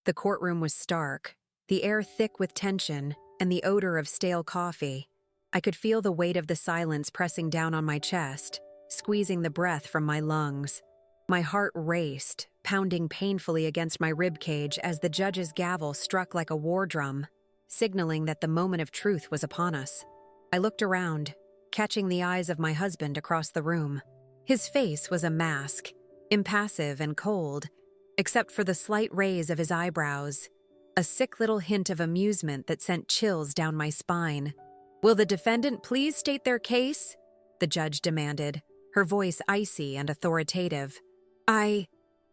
The courtroom was stark, the air thick with tension and the odor of stale coffee. I could feel the weight of the silence pressing down on my chest, squeezing the breath from my lungs. My heart raced, pounding painfully against my ribcage as the judge's gavel struck like a war drum, signaling that the moment of truth was upon us. I looked around, catching the eyes of my husband across the room. His face was a mask, impassive and cold, except for the slight raise of his eyebrows, a sick little hint of amusement that sent chills down my spine. "Will the defendant please state their case?" the judge demanded, her voice icy and authoritative. I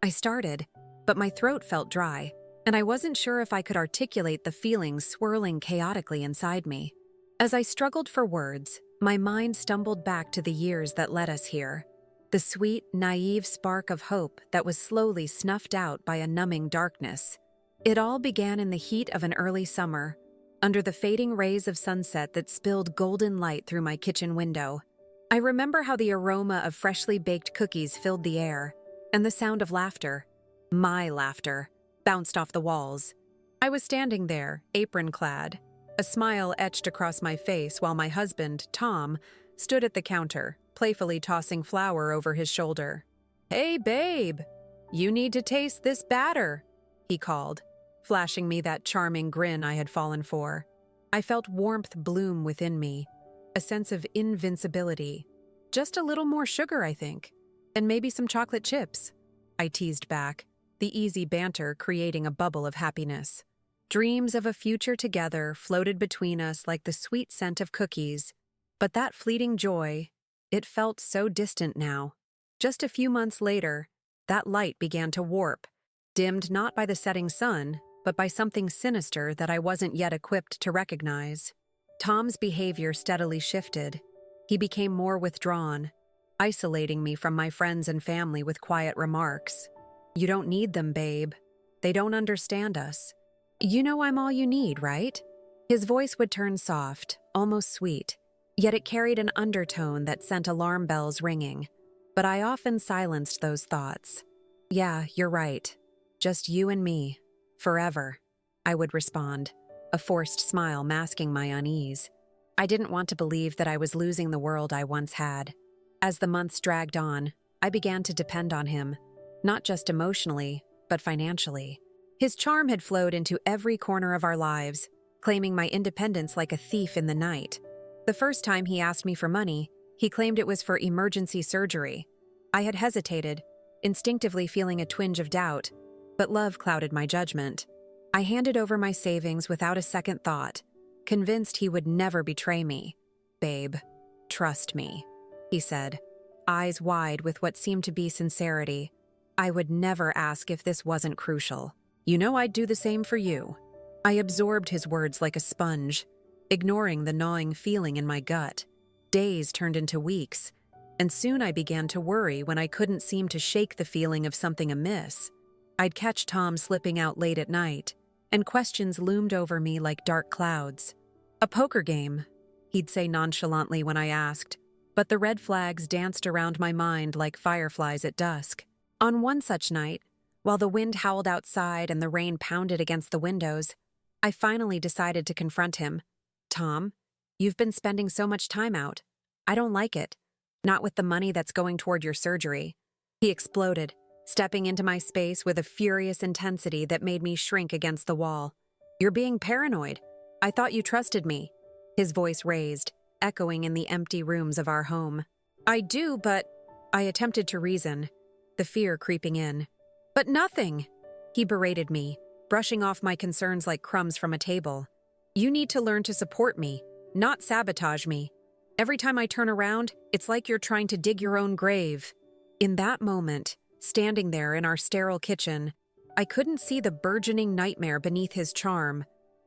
started, but my throat felt dry, and I wasn't sure if I could articulate the feelings swirling chaotically inside me. As I struggled for words, my mind stumbled back to the years that led us here, the sweet, naive spark of hope that was slowly snuffed out by a numbing darkness. It all began in the heat of an early summer, under the fading rays of sunset that spilled golden light through my kitchen window. I remember how the aroma of freshly baked cookies filled the air, and the sound of laughter, my laughter, bounced off the walls. I was standing there, apron-clad, a smile etched across my face while my husband, Tom, stood at the counter, playfully tossing flour over his shoulder. "Hey, babe, you need to taste this batter," he called, flashing me that charming grin I had fallen for. I felt warmth bloom within me, a sense of invincibility. "Just a little more sugar, I think, and maybe some chocolate chips," I teased back, the easy banter creating a bubble of happiness. Dreams of a future together floated between us like the sweet scent of cookies, but that fleeting joy, it felt so distant now. Just a few months later, that light began to warp, dimmed not by the setting sun, but by something sinister that I wasn't yet equipped to recognize. Tom's behavior steadily shifted. He became more withdrawn, isolating me from my friends and family with quiet remarks. "You don't need them, babe. They don't understand us. You know I'm all you need, right?" His voice would turn soft, almost sweet, yet it carried an undertone that sent alarm bells ringing. But I often silenced those thoughts. "Yeah, you're right. Just you and me. Forever," I would respond, a forced smile masking my unease. I didn't want to believe that I was losing the world I once had. As the months dragged on, I began to depend on him, not just emotionally, but financially. His charm had flowed into every corner of our lives, claiming my independence like a thief in the night. The first time he asked me for money, he claimed it was for emergency surgery. I had hesitated, instinctively feeling a twinge of doubt, but love clouded my judgment. I handed over my savings without a second thought, convinced he would never betray me. "Babe, trust me," he said, eyes wide with what seemed to be sincerity. "I would never ask if this wasn't crucial. You know I'd do the same for you." I absorbed his words like a sponge, ignoring the gnawing feeling in my gut. Days turned into weeks, and soon I began to worry when I couldn't seem to shake the feeling of something amiss. I'd catch Tom slipping out late at night, and questions loomed over me like dark clouds. "A poker game," he'd say nonchalantly when I asked, but the red flags danced around my mind like fireflies at dusk. On one such night, while the wind howled outside and the rain pounded against the windows, I finally decided to confront him. "Tom, you've been spending so much time out. I don't like it. Not with the money that's going toward your surgery." He exploded, stepping into my space with a furious intensity that made me shrink against the wall. "You're being paranoid. I thought you trusted me." His voice raised, echoing in the empty rooms of our home. "I do, but—" I attempted to reason, the fear creeping in. "But nothing!" He berated me, brushing off my concerns like crumbs from a table. "You need to learn to support me, not sabotage me. Every time I turn around, it's like you're trying to dig your own grave." In that moment, standing there in our sterile kitchen, I couldn't see the burgeoning nightmare beneath his charm,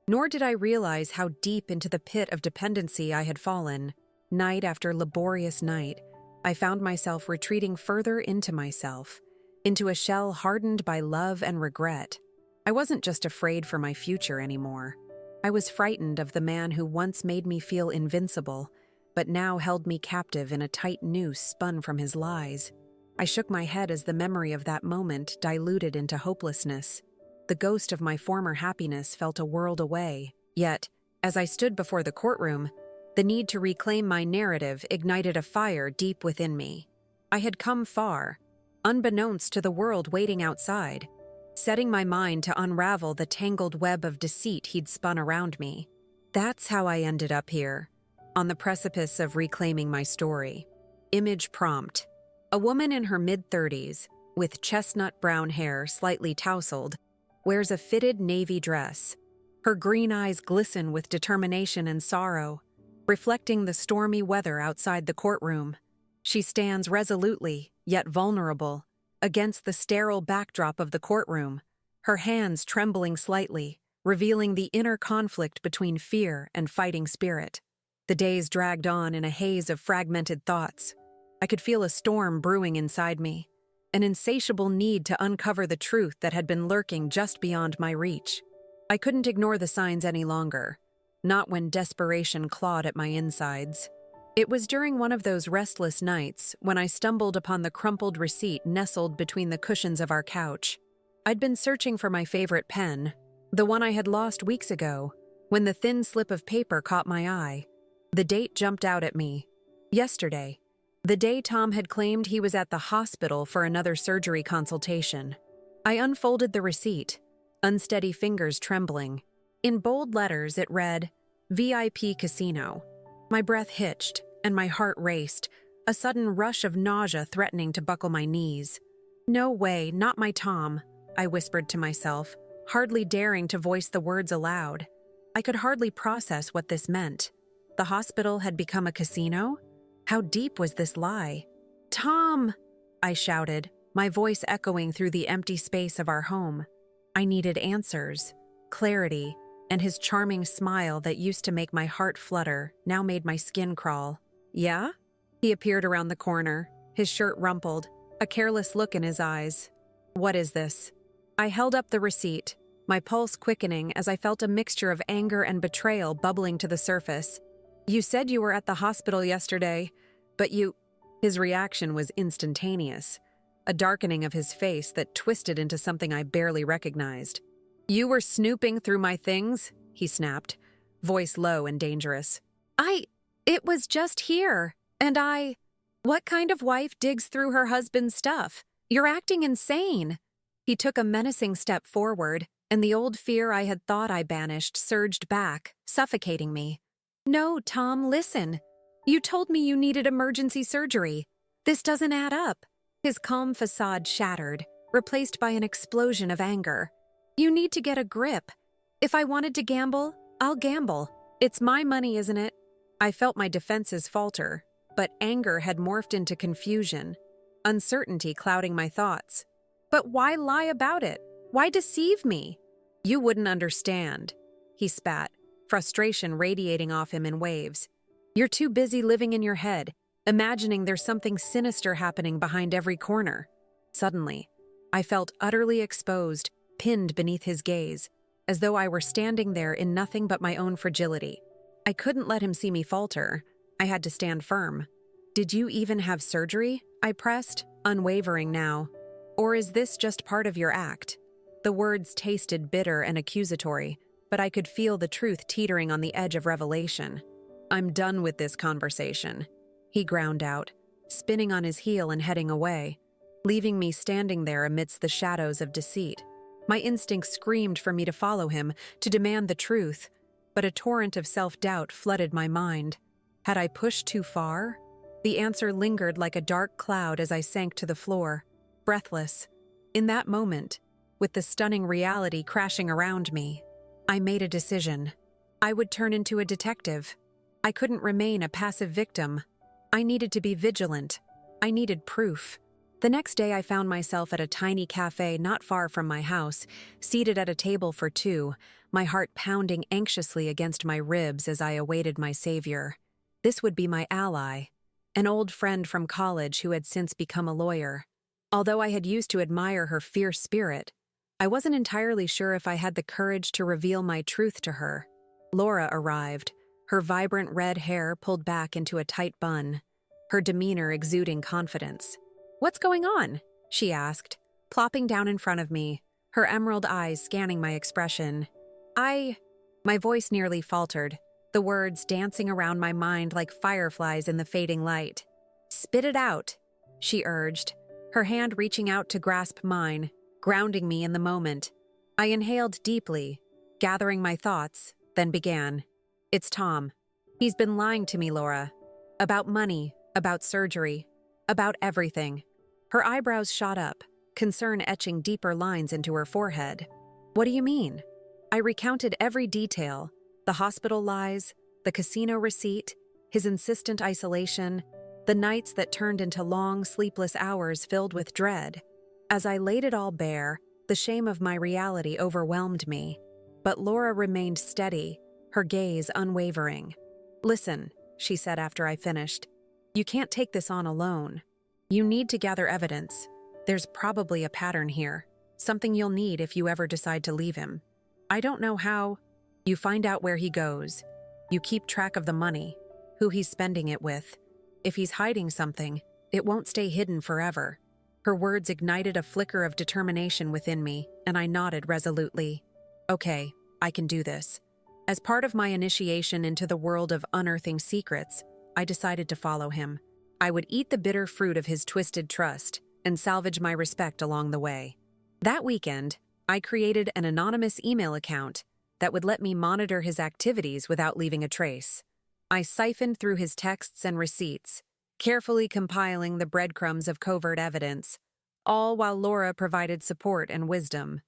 nor did I realize how deep into the pit of dependency I had fallen. Night after laborious night, I found myself retreating further into myself, into a shell hardened by love and regret. I wasn't just afraid for my future anymore. I was frightened of the man who once made me feel invincible, but now held me captive in a tight noose spun from his lies. I shook my head as the memory of that moment diluted into hopelessness. the ghost of my former happiness felt a world away. Yet, as I stood before the courtroom, the need to reclaim my narrative ignited a fire deep within me. I had come far, unbeknownst to the world waiting outside, setting my mind to unravel the tangled web of deceit he'd spun around me. That's how I ended up here, on the precipice of reclaiming my story. Image prompt. A woman in her mid-30s, with chestnut brown hair slightly tousled, wears a fitted navy dress. Her green eyes glisten with determination and sorrow, reflecting the stormy weather outside the courtroom. She stands resolutely, yet vulnerable, against the sterile backdrop of the courtroom, her hands trembling slightly, revealing the inner conflict between fear and fighting spirit. The days dragged on in a haze of fragmented thoughts. I could feel a storm brewing inside me, an insatiable need to uncover the truth that had been lurking just beyond my reach. I couldn't ignore the signs any longer, not when desperation clawed at my insides. It was during one of those restless nights when I stumbled upon the crumpled receipt nestled between the cushions of our couch. I'd been searching for my favorite pen, the one I had lost weeks ago, when the thin slip of paper caught my eye. The date jumped out at me. Yesterday, the day Tom had claimed he was at the hospital for another surgery consultation. I unfolded the receipt, unsteady fingers trembling. In bold letters it read, VIP Casino. My breath hitched, and my heart raced, a sudden rush of nausea threatening to buckle my knees. No way, not my Tom, I whispered to myself, hardly daring to voice the words aloud. I could hardly process what this meant. The hospital had become a casino? How deep was this lie? Tom! I shouted, my voice echoing through the empty space of our home. I needed answers, clarity, and his charming smile that used to make my heart flutter now made my skin crawl. Yeah? He appeared around the corner, his shirt rumpled, a careless look in his eyes. What is this? I held up the receipt, my pulse quickening as I felt a mixture of anger and betrayal bubbling to the surface. You said you were at the hospital yesterday, but you... His reaction was instantaneous, a darkening of his face that twisted into something I barely recognized. You were snooping through my things? He snapped, voice low and dangerous. It was just here, and What kind of wife digs through her husband's stuff? You're acting insane. He took a menacing step forward, and the old fear I had thought I banished surged back, suffocating me. No, Tom, listen. You told me you needed emergency surgery. This doesn't add up. His calm facade shattered, replaced by an explosion of anger. You need to get a grip. If I wanted to gamble, I'll gamble. It's my money, isn't it? I felt my defenses falter, but anger had morphed into confusion, uncertainty clouding my thoughts. But why lie about it? Why deceive me? You wouldn't understand, he spat, frustration radiating off him in waves. You're too busy living in your head, imagining there's something sinister happening behind every corner. Suddenly, I felt utterly exposed, pinned beneath his gaze, as though I were standing there in nothing but my own fragility. I couldn't let him see me falter. I had to stand firm. Did you even have surgery? I pressed, unwavering now. Or is this just part of your act? The words tasted bitter and accusatory, but I could feel the truth teetering on the edge of revelation. I'm done with this conversation, he ground out, spinning on his heel and heading away, leaving me standing there amidst the shadows of deceit. My instinct screamed for me to follow him, to demand the truth, but a torrent of self-doubt flooded my mind. Had I pushed too far? The answer lingered like a dark cloud as I sank to the floor, breathless. In that moment, with the stunning reality crashing around me, I made a decision. I would turn into a detective. I couldn't remain a passive victim. I needed to be vigilant. I needed proof. The next day I found myself at a tiny cafe not far from my house, seated at a table for two, my heart pounding anxiously against my ribs as I awaited my savior. This would be my ally, an old friend from college who had since become a lawyer. Although I had used to admire her fierce spirit, I wasn't entirely sure if I had the courage to reveal my truth to her. Laura arrived, her vibrant red hair pulled back into a tight bun, her demeanor exuding confidence. "What's going on?" she asked, plopping down in front of me, her emerald eyes scanning my expression. My voice nearly faltered, the words dancing around my mind like fireflies in the fading light. "Spit it out," she urged, her hand reaching out to grasp mine, grounding me in the moment. I inhaled deeply, gathering my thoughts, then began. "It's Tom. He's been lying to me, Laura. About money, about surgery, about everything." Her eyebrows shot up, concern etching deeper lines into her forehead. "What do you mean?" I recounted every detail, the hospital lies, the casino receipt, his insistent isolation, the nights that turned into long, sleepless hours filled with dread. As I laid it all bare, the shame of my reality overwhelmed me. But Laura remained steady, her gaze unwavering. "Listen," she said after I finished. "You can't take this on alone. You need to gather evidence. There's probably a pattern here, something you'll need if you ever decide to leave him. I don't know how. You find out where he goes. You keep track of the money, who he's spending it with. If he's hiding something, it won't stay hidden forever." Her words ignited a flicker of determination within me, and I nodded resolutely. "Okay, I can do this." As part of my initiation into the world of unearthing secrets, I decided to follow him. I would eat the bitter fruit of his twisted trust and salvage my respect along the way. That weekend, I created an anonymous email account that would let me monitor his activities without leaving a trace. I siphoned through his texts and receipts, carefully compiling the breadcrumbs of covert evidence, all while Laura provided support and wisdom.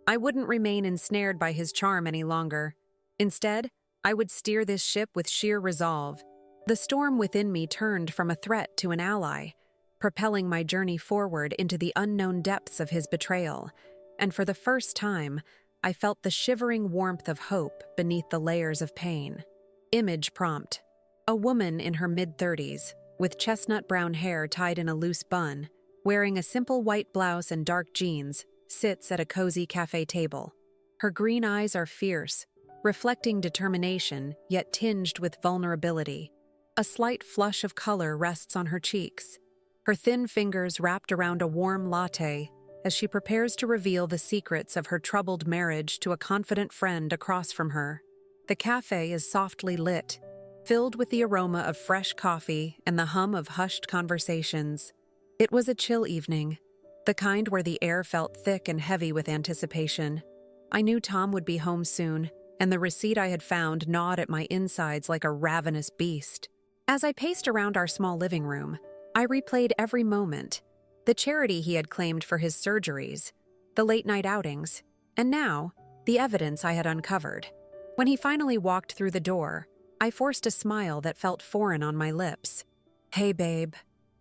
I wouldn't remain ensnared by his charm any longer. Instead, I would steer this ship with sheer resolve. The storm within me turned from a threat to an ally, propelling my journey forward into the unknown depths of his betrayal. And for the first time, I felt the shivering warmth of hope beneath the layers of pain. Image prompt. A woman in her mid-30s, with chestnut brown hair tied in a loose bun, wearing a simple white blouse and dark jeans, sits at a cozy cafe table. Her green eyes are fierce, reflecting determination yet tinged with vulnerability. A slight flush of color rests on her cheeks, her thin fingers wrapped around a warm latte as she prepares to reveal the secrets of her troubled marriage to a confident friend across from her. The cafe is softly lit, filled with the aroma of fresh coffee and the hum of hushed conversations. It was a chill evening, the kind where the air felt thick and heavy with anticipation. I knew Tom would be home soon, and the receipt I had found gnawed at my insides like a ravenous beast. As I paced around our small living room, I replayed every moment. The charity he had claimed for his surgeries, the late-night outings, and now, the evidence I had uncovered. When he finally walked through the door, I forced a smile that felt foreign on my lips. "Hey, babe."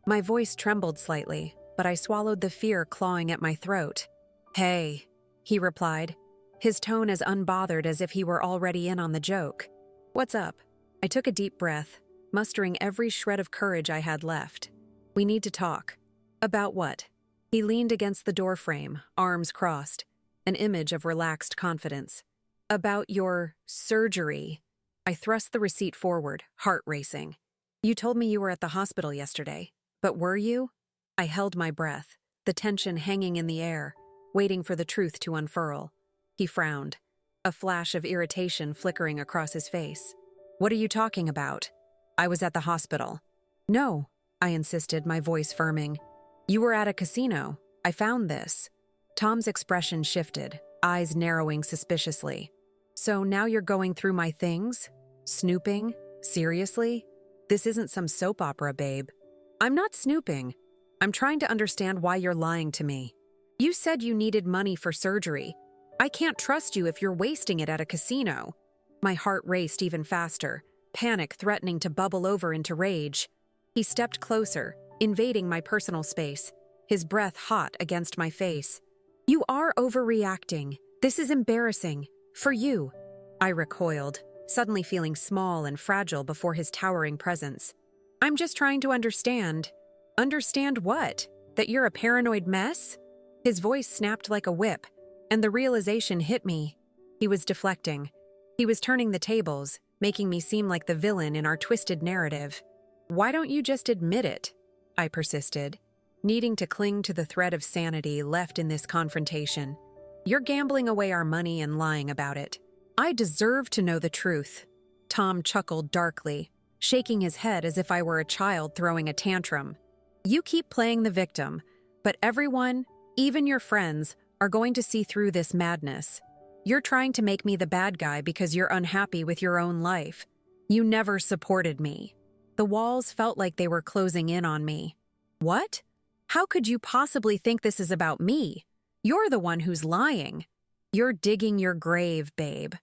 My voice trembled slightly, but I swallowed the fear clawing at my throat. "Hey," he replied, his tone as unbothered as if he were already in on the joke. "What's up?" I took a deep breath, mustering every shred of courage I had left. "We need to talk." "About what?" He leaned against the doorframe, arms crossed, an image of relaxed confidence. "About your surgery." I thrust the receipt forward, heart racing. "You told me you were at the hospital yesterday, but were you?" I held my breath, the tension hanging in the air, waiting for the truth to unfurl. He frowned, a flash of irritation flickering across his face. "What are you talking about?" "I was at the hospital." "No," I insisted, my voice firming. "You were at a casino. I found this." Tom's expression shifted, eyes narrowing suspiciously. "So now you're going through my things? Snooping? Seriously? This isn't some soap opera, babe." "I'm not snooping. I'm trying to understand why you're lying to me. You said you needed money for surgery. I can't trust you if you're wasting it at a casino." My heart raced even faster, panic threatening to bubble over into rage. He stepped closer, invading my personal space, his breath hot against my face. "You are overreacting. This is embarrassing. For you." I recoiled, suddenly feeling small and fragile before his towering presence. "I'm just trying to understand." "Understand what? That you're a paranoid mess?" His voice snapped like a whip, and the realization hit me. He was deflecting. He was turning the tables, making me seem like the villain in our twisted narrative. "Why don't you just admit it?" I persisted, needing to cling to the thread of sanity left in this confrontation. You're gambling away our money and lying about it. I deserve to know the truth." Tom chuckled darkly, shaking his head as if I were a child throwing a tantrum. "You keep playing the victim, but everyone, even your friends, are going to see through this madness. You're trying to make me the bad guy because you're unhappy with your own life. You never supported me." The walls felt like they were closing in on me. "What? How could you possibly think this is about me? You're the one who's lying. You're digging your grave, babe.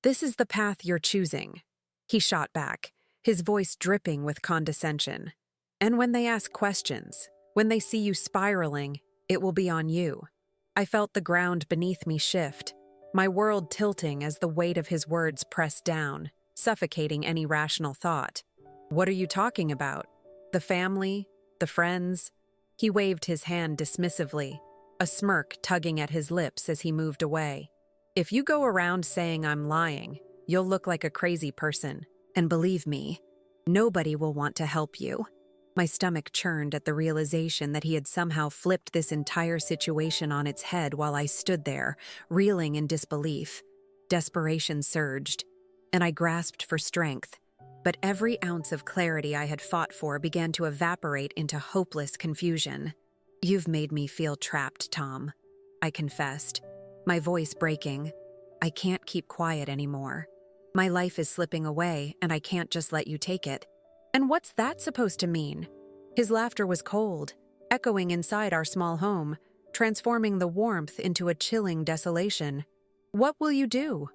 This is the path you're choosing." He shot back, his voice dripping with condescension. "And when they ask questions, when they see you spiraling, it will be on you." I felt the ground beneath me shift, my world tilting as the weight of his words pressed down, suffocating any rational thought. "What are you talking about? The family? The friends?" He waved his hand dismissively, a smirk tugging at his lips as he moved away. "If you go around saying I'm lying, you'll look like a crazy person. And believe me, nobody will want to help you." My stomach churned at the realization that he had somehow flipped this entire situation on its head while I stood there, reeling in disbelief. Desperation surged, and I grasped for strength. But every ounce of clarity I had fought for began to evaporate into hopeless confusion. "You've made me feel trapped, Tom," I confessed, my voice breaking. "I can't keep quiet anymore. My life is slipping away, and I can't just let you take it." "And what's that supposed to mean?" His laughter was cold, echoing inside our small home, transforming the warmth into a chilling desolation. "What will you do?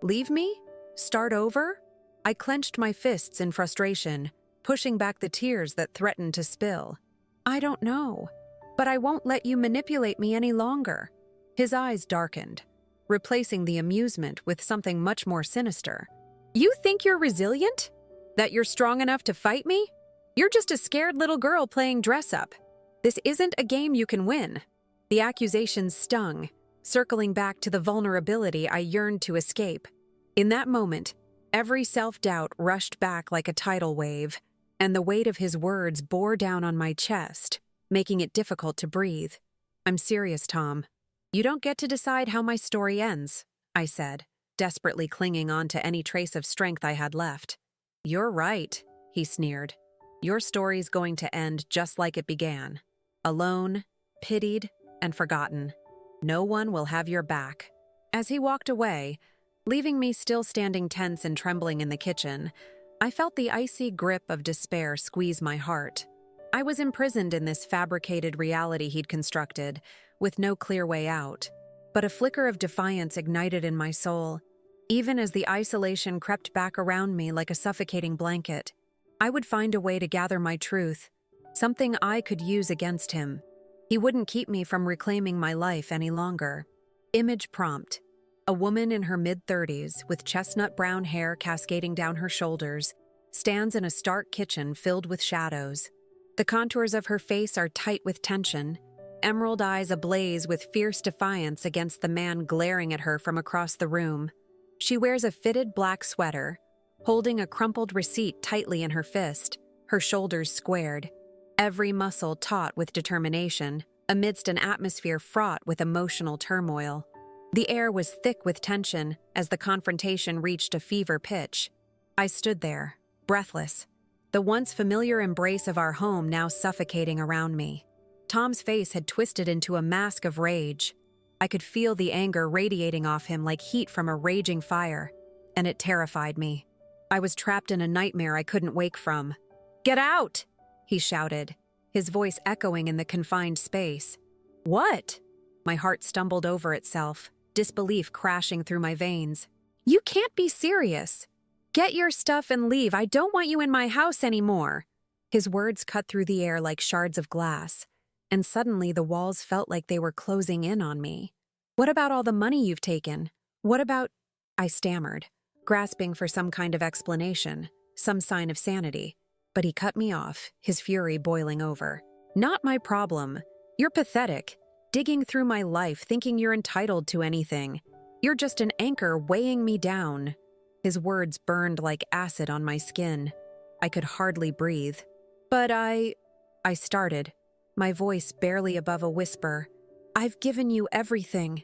Leave me? Start over?" I clenched my fists in frustration, pushing back the tears that threatened to spill. "I don't know, but I won't let you manipulate me any longer." His eyes darkened, replacing the amusement with something much more sinister. "You think you're resilient? That you're strong enough to fight me? You're just a scared little girl playing dress-up. This isn't a game you can win." The accusations stung, circling back to the vulnerability I yearned to escape. In that moment, every self-doubt rushed back like a tidal wave, and the weight of his words bore down on my chest, making it difficult to breathe. "I'm serious, Tom. You don't get to decide how my story ends," I said, desperately clinging on to any trace of strength I had left. "You're right," he sneered. "Your story's going to end just like it began. Alone, pitied, and forgotten. No one will have your back." As he walked away, leaving me still standing tense and trembling in the kitchen, I felt the icy grip of despair squeeze my heart. I was imprisoned in this fabricated reality he'd constructed, with no clear way out. But a flicker of defiance ignited in my soul, even as the isolation crept back around me like a suffocating blanket. I would find a way to gather my truth, something I could use against him. He wouldn't keep me from reclaiming my life any longer. Image prompt. A woman in her mid-30s, with chestnut brown hair cascading down her shoulders, stands in a stark kitchen filled with shadows. The contours of her face are tight with tension, emerald eyes ablaze with fierce defiance against the man glaring at her from across the room. She wears a fitted black sweater, holding a crumpled receipt tightly in her fist, her shoulders squared, every muscle taut with determination, amidst an atmosphere fraught with emotional turmoil. The air was thick with tension as the confrontation reached a fever pitch. I stood there, breathless, the once familiar embrace of our home now suffocating around me. Tom's face had twisted into a mask of rage. I could feel the anger radiating off him like heat from a raging fire, and it terrified me. I was trapped in a nightmare I couldn't wake from. "Get out!" he shouted, his voice echoing in the confined space. "What?" My heart stumbled over itself, disbelief crashing through my veins. "You can't be serious. Get your stuff and leave. I don't want you in my house anymore." His words cut through the air like shards of glass, and suddenly the walls felt like they were closing in on me. "What about all the money you've taken? What about—" I stammered, grasping for some kind of explanation, some sign of sanity. But he cut me off, his fury boiling over. "Not my problem. You're pathetic, digging through my life thinking you're entitled to anything. You're just an anchor weighing me down." His words burned like acid on my skin. I could hardly breathe. "But I started, my voice barely above a whisper. "I've given you everything.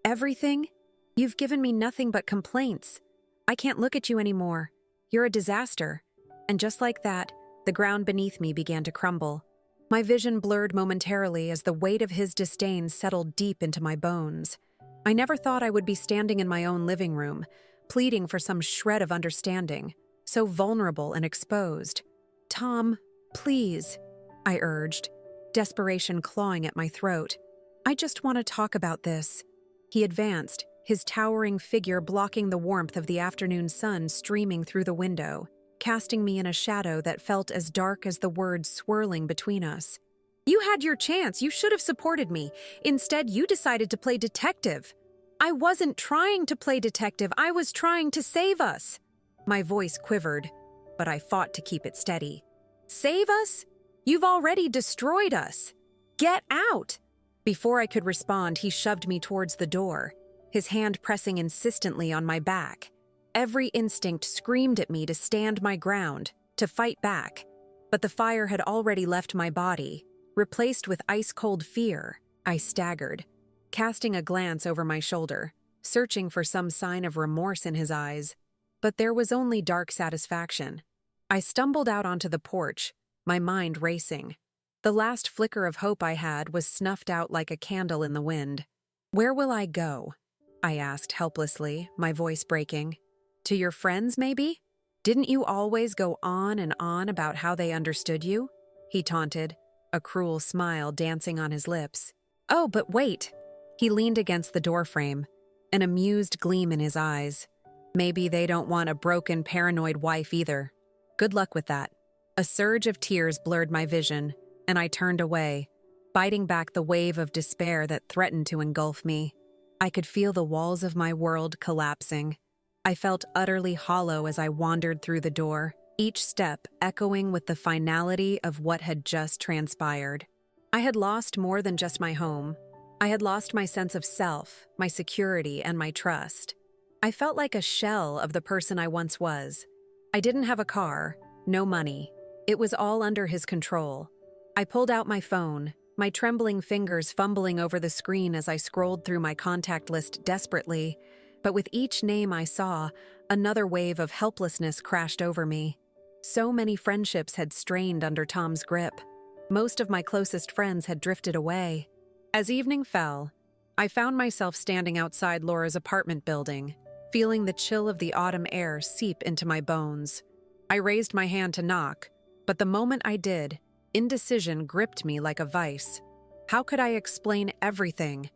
Everything? You've given me nothing but complaints. I can't look at you anymore. You're a disaster. And just like that, the ground beneath me began to crumble. My vision blurred momentarily as the weight of his disdain settled deep into my bones. I never thought I would be standing in my own living room, pleading for some shred of understanding, so vulnerable and exposed. "Tom, please," I urged, desperation clawing at my throat. "I just want to talk about this." He advanced, his towering figure blocking the warmth of the afternoon sun streaming through the window, casting me in a shadow that felt as dark as the words swirling between us. "You had your chance. You should have supported me. Instead, you decided to play detective." "I wasn't trying to play detective. I was trying to save us." My voice quivered, but I fought to keep it steady. "Save us? You've already destroyed us. Get out!" Before I could respond, he shoved me towards the door, his hand pressing insistently on my back. Every instinct screamed at me to stand my ground, to fight back. But the fire had already left my body. Replaced with ice-cold fear, I staggered, casting a glance over my shoulder, searching for some sign of remorse in his eyes. But there was only dark satisfaction. I stumbled out onto the porch, my mind racing. The last flicker of hope I had was snuffed out like a candle in the wind. "Where will I go?" I asked helplessly, my voice breaking. "To your friends, maybe? Didn't you always go on and on about how they understood you?" He taunted, a cruel smile dancing on his lips. "Oh, but wait!" He leaned against the doorframe, an amused gleam in his eyes. "Maybe they don't want a broken, paranoid wife either. Good luck with that." A surge of tears blurred my vision, and I turned away, biting back the wave of despair that threatened to engulf me. I could feel the walls of my world collapsing. I felt utterly hollow as I wandered through the door, each step echoing with the finality of what had just transpired. I had lost more than just my home. I had lost my sense of self, my security, and my trust. I felt like a shell of the person I once was. I didn't have a car, no money. It was all under his control. I pulled out my phone, my trembling fingers fumbling over the screen as I scrolled through my contact list desperately. But with each name I saw, another wave of helplessness crashed over me. So many friendships had strained under Tom's grip. Most of my closest friends had drifted away. As evening fell, I found myself standing outside Laura's apartment building, feeling the chill of the autumn air seep into my bones. I raised my hand to knock, but the moment I did, indecision gripped me like a vice. How could I explain everything?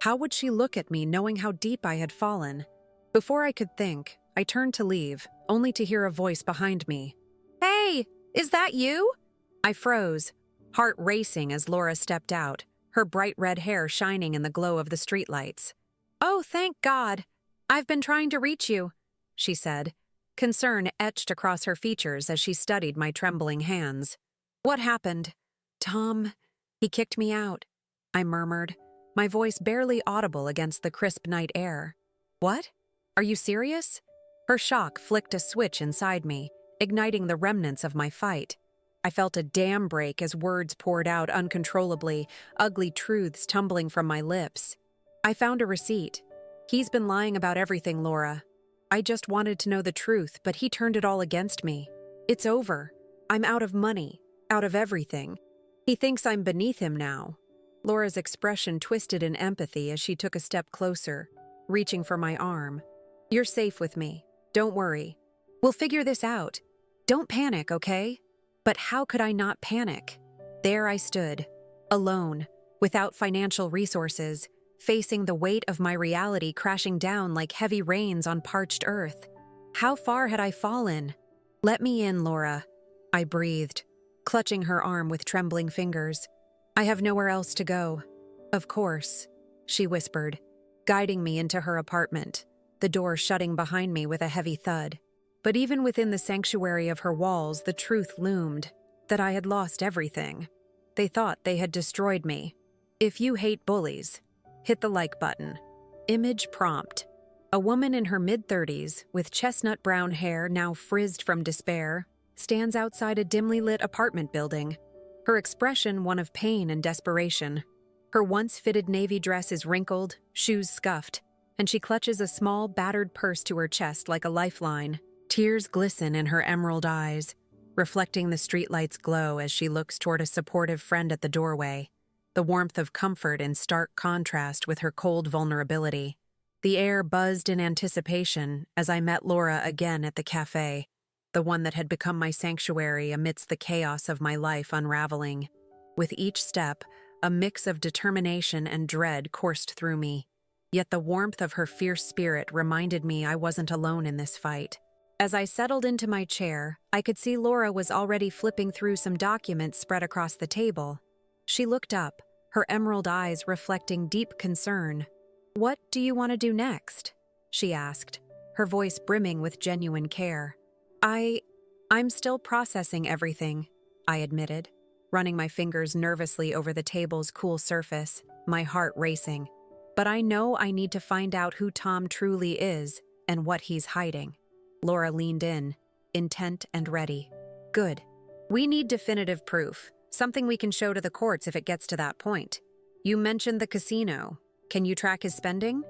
How would she look at me knowing how deep I had fallen? Before I could think, I turned to leave, only to hear a voice behind me. "Hey, is that you?" I froze, heart racing as Laura stepped out, her bright red hair shining in the glow of the streetlights. "Oh, thank God. I've been trying to reach you," she said, concern etched across her features as she studied my trembling hands. "What happened?" "Tom, he kicked me out," I murmured, my voice barely audible against the crisp night air. "What? Are you serious?" Her shock flicked a switch inside me, igniting the remnants of my fight. I felt a dam break as words poured out uncontrollably, ugly truths tumbling from my lips. I found a receipt. "He's been lying about everything, Laura. I just wanted to know the truth, but he turned it all against me. It's over. I'm out of money, out of everything. He thinks I'm beneath him now." Laura's expression twisted in empathy as she took a step closer, reaching for my arm. "You're safe with me. Don't worry. We'll figure this out. Don't panic, okay?" But how could I not panic? There I stood, alone, without financial resources, facing the weight of my reality crashing down like heavy rains on parched earth. How far had I fallen? "Let me in, Laura," I breathed, clutching her arm with trembling fingers. "I have nowhere else to go." "Of course," she whispered, guiding me into her apartment, the door shutting behind me with a heavy thud. But even within the sanctuary of her walls, the truth loomed, that I had lost everything. They thought they had destroyed me. If you hate bullies, hit the like button. Image prompt. A woman in her mid-30s, with chestnut brown hair now frizzed from despair, stands outside a dimly lit apartment building, her expression one of pain and desperation. Her once-fitted navy dress is wrinkled, shoes scuffed, and she clutches a small, battered purse to her chest like a lifeline. Tears glisten in her emerald eyes, reflecting the streetlight's glow as she looks toward a supportive friend at the doorway, the warmth of comfort in stark contrast with her cold vulnerability. The air buzzed in anticipation as I met Laura again at the cafe, the one that had become my sanctuary amidst the chaos of my life unraveling. With each step, a mix of determination and dread coursed through me, yet the warmth of her fierce spirit reminded me I wasn't alone in this fight. As I settled into my chair, I could see Laura was already flipping through some documents spread across the table. She looked up, her emerald eyes reflecting deep concern. "What do you want to do next?" she asked, her voice brimming with genuine care. I'm still processing everything," I admitted, running my fingers nervously over the table's cool surface, my heart racing. "But I know I need to find out who Tom truly is and what he's hiding." Laura leaned in, intent and ready. "Good. We need definitive proof, something we can show to the courts if it gets to that point. You mentioned the casino. Can you track his spending?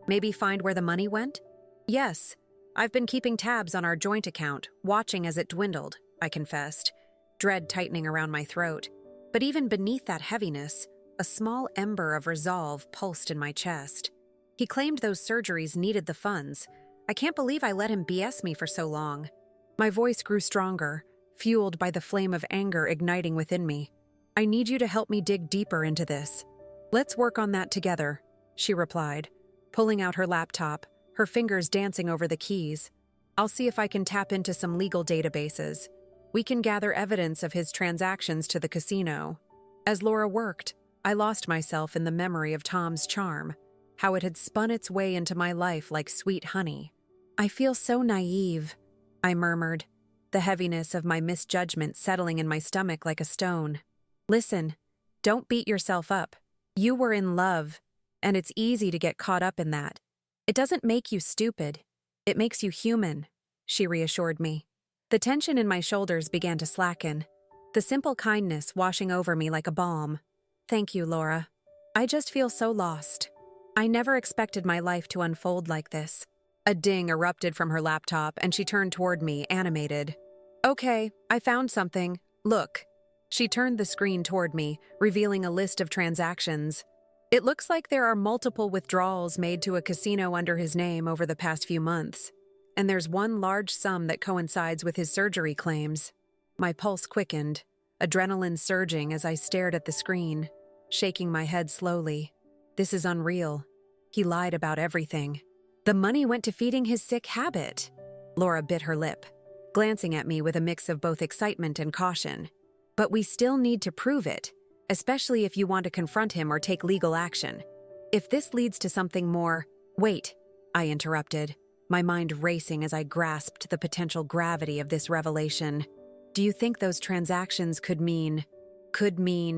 Maybe find where the money went?" "Yes. I've been keeping tabs on our joint account, watching as it dwindled," I confessed, dread tightening around my throat. But even beneath that heaviness, a small ember of resolve pulsed in my chest. He claimed those surgeries needed the funds. I can't believe I let him BS me for so long. My voice grew stronger, fueled by the flame of anger igniting within me. "I need you to help me dig deeper into this." "Let's work on that together," she replied, pulling out her laptop, her fingers dancing over the keys. "I'll see if I can tap into some legal databases. We can gather evidence of his transactions to the casino." As Laura worked, I lost myself in the memory of Tom's charm, how it had spun its way into my life like sweet honey. "I feel so naive," I murmured, the heaviness of my misjudgment settling in my stomach like a stone. "Listen, don't beat yourself up. You were in love, and it's easy to get caught up in that. It doesn't make you stupid. It makes you human," she reassured me. The tension in my shoulders began to slacken, the simple kindness washing over me like a balm. "Thank you, Laura. I just feel so lost. I never expected my life to unfold like this." A ding erupted from her laptop, and she turned toward me, animated. "Okay, I found something. Look." She turned the screen toward me, revealing a list of transactions. "It looks like there are multiple withdrawals made to a casino under his name over the past few months. And there's one large sum that coincides with his surgery claims." My pulse quickened, adrenaline surging as I stared at the screen, shaking my head slowly. This is unreal. He lied about everything. The money went to feeding his sick habit. Laura bit her lip, glancing at me with a mix of both excitement and caution. "But we still need to prove it, especially if you want to confront him or take legal action. If this leads to something more—" "Wait," I interrupted, my mind racing as I grasped the potential gravity of this revelation. "Do you think those transactions could mean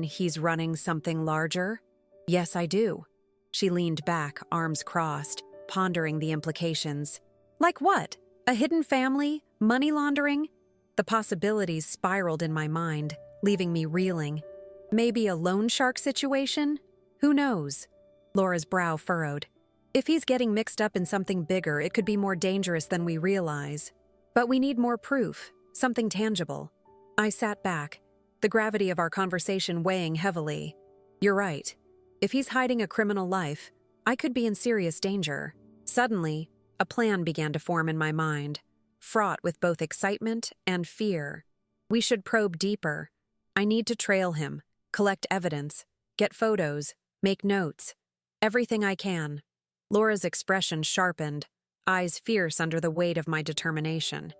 he's running something larger?" "Yes, I do." She leaned back, arms crossed, pondering the implications. "Like what? A hidden family? Money laundering?" The possibilities spiraled in my mind, leaving me reeling. "Maybe a loan shark situation? Who knows?" Laura's brow furrowed. "If he's getting mixed up in something bigger, it could be more dangerous than we realize. But we need more proof, something tangible." I sat back, the gravity of our conversation weighing heavily. "You're right. If he's hiding a criminal life, I could be in serious danger." Suddenly, a plan began to form in my mind, fraught with both excitement and fear. "We should probe deeper. I need to trail him, collect evidence, get photos, make notes. Everything I can." Laura's expression sharpened, eyes fierce under the weight of my determination.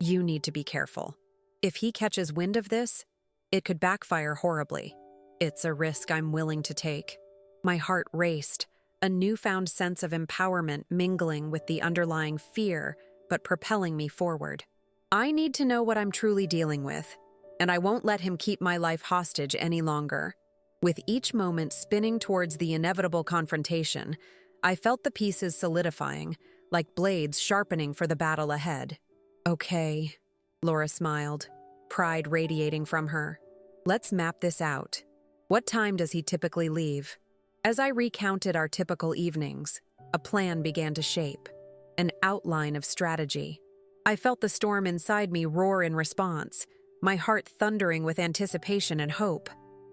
"You need to be careful. If he catches wind of this, it could backfire horribly. It's a risk I'm willing to take." My heart raced, a newfound sense of empowerment mingling with the underlying fear but propelling me forward. I need to know what I'm truly dealing with, and I won't let him keep my life hostage any longer. With each moment spinning towards the inevitable confrontation, I felt the pieces solidifying, like blades sharpening for the battle ahead. "Okay," Laura smiled, pride radiating from her. "Let's map this out. What time does he typically leave?" As I recounted our typical evenings, a plan began to shape, an outline of strategy. I felt the storm inside me roar in response, my heart thundering with anticipation and hope.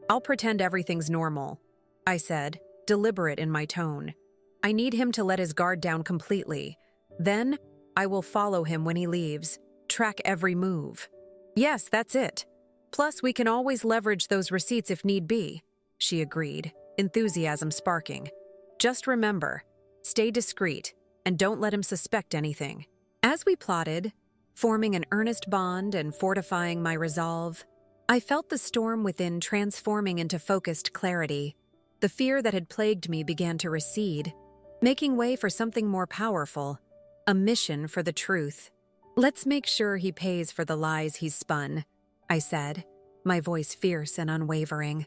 "I'll pretend everything's normal," I said, deliberate in my tone. "I need him to let his guard down completely. Then, I will follow him when he leaves, track every move." "Yes, that's it. Plus, we can always leverage those receipts if need be," she agreed, enthusiasm sparking. "Just remember, stay discreet and don't let him suspect anything." As we plotted, forming an earnest bond and fortifying my resolve, I felt the storm within transforming into focused clarity. The fear that had plagued me began to recede, making way for something more powerful, a mission for the truth. "Let's make sure he pays for the lies he's spun," I said, my voice fierce and unwavering.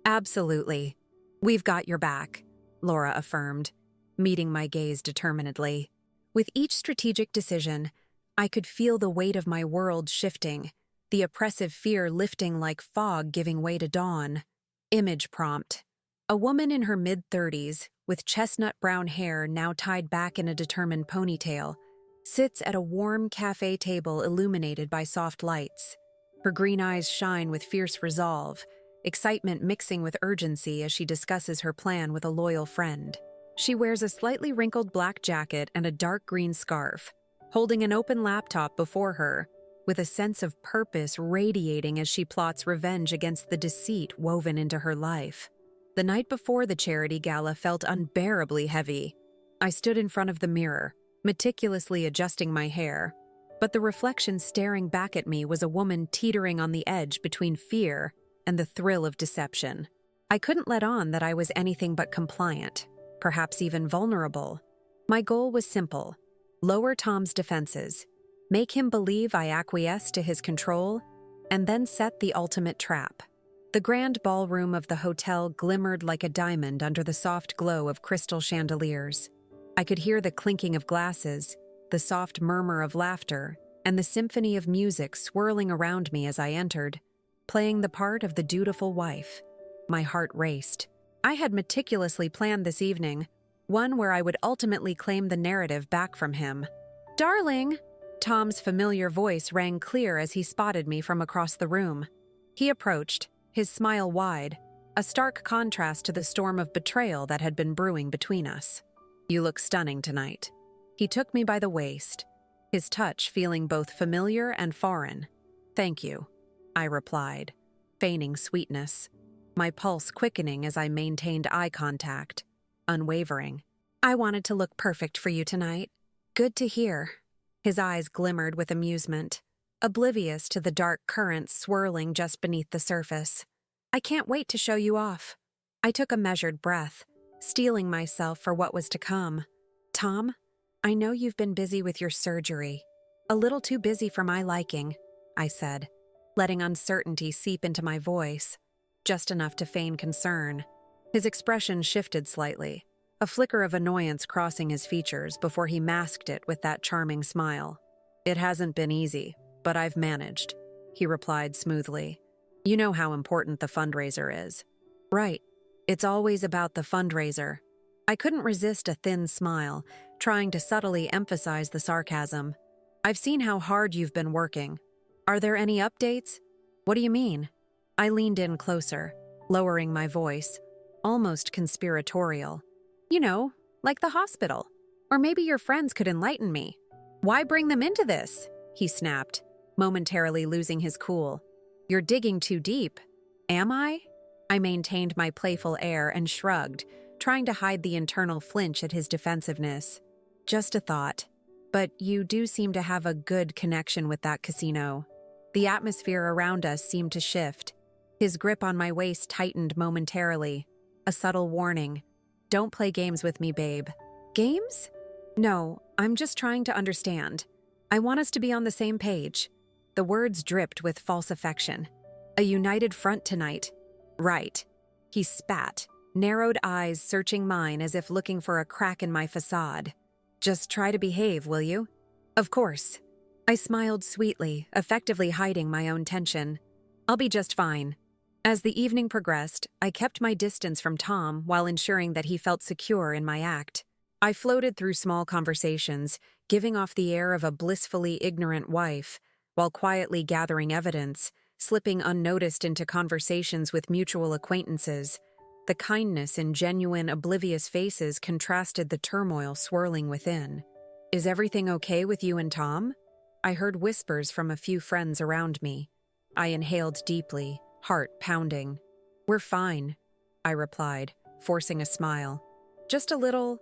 "Absolutely. We've got your back," Laura affirmed, meeting my gaze determinedly. With each strategic decision, I could feel the weight of my world shifting, the oppressive fear lifting like fog giving way to dawn. Image prompt. A woman in her mid-30s, with chestnut brown hair now tied back in a determined ponytail, sits at a warm cafe table illuminated by soft lights. Her green eyes shine with fierce resolve, excitement mixing with urgency as she discusses her plan with a loyal friend. She wears a slightly wrinkled black jacket and a dark green scarf, holding an open laptop before her, with a sense of purpose radiating as she plots revenge against the deceit woven into her life. The night before the charity gala felt unbearably heavy. I stood in front of the mirror, meticulously adjusting my hair, but the reflection staring back at me was a woman teetering on the edge between fear and the thrill of deception. I couldn't let on that I was anything but compliant, perhaps even vulnerable. My goal was simple: lower Tom's defenses, make him believe I acquiesced to his control, and then set the ultimate trap. The grand ballroom of the hotel glimmered like a diamond under the soft glow of crystal chandeliers. I could hear the clinking of glasses, the soft murmur of laughter, and the symphony of music swirling around me as I entered, playing the part of the dutiful wife. My heart raced. I had meticulously planned this evening, one where I would ultimately claim the narrative back from him. "Darling!" Tom's familiar voice rang clear as he spotted me from across the room. He approached, his smile wide, a stark contrast to the storm of betrayal that had been brewing between us. "You look stunning tonight." He took me by the waist, his touch feeling both familiar and foreign. "Thank you," I replied, feigning sweetness, my pulse quickening as I maintained eye contact, unwavering. "I wanted to look perfect for you tonight." "Good to hear." His eyes glimmered with amusement, oblivious to the dark currents swirling just beneath the surface. "I can't wait to show you off." I took a measured breath, steeling myself for what was to come. "Tom, I know you've been busy with your surgery. A little too busy for my liking," I said, letting uncertainty seep into my voice, just enough to feign concern. His expression shifted slightly, a flicker of annoyance crossing his features before he masked it with that charming smile. "It hasn't been easy, but I've managed," he replied smoothly. "You know how important the fundraiser is." "Right. It's always about the fundraiser." I couldn't resist a thin smile, trying to subtly emphasize the sarcasm. "I've seen how hard you've been working. Are there any updates?" "What do you mean?" I leaned in closer, lowering my voice, almost conspiratorial. "You know, like the hospital. Or maybe your friends could enlighten me." "Why bring them into this?" he snapped, momentarily losing his cool. "You're digging too deep." "Am I?" I maintained my playful air and shrugged, trying to hide the internal flinch at his defensiveness. "Just a thought. But you do seem to have a good connection with that casino." The atmosphere around us seemed to shift. His grip on my waist tightened momentarily, a subtle warning. "Don't play games with me, babe." "Games?" "No, I'm just trying to understand. I want us to be on the same page." The words dripped with false affection. "A united front tonight." "Right." He spat, narrowed eyes searching mine as if looking for a crack in my facade. "Just try to behave, will you?" "Of course." I smiled sweetly, effectively hiding my own tension. "I'll be just fine." As the evening progressed, I kept my distance from Tom while ensuring that he felt secure in my act. I floated through small conversations, giving off the air of a blissfully ignorant wife, while quietly gathering evidence, slipping unnoticed into conversations with mutual acquaintances. The kindness in genuine, oblivious faces contrasted the turmoil swirling within. "Is everything okay with you and Tom?" I heard whispers from a few friends around me. I inhaled deeply, heart pounding. "We're fine," I replied, forcing a smile. "Just a little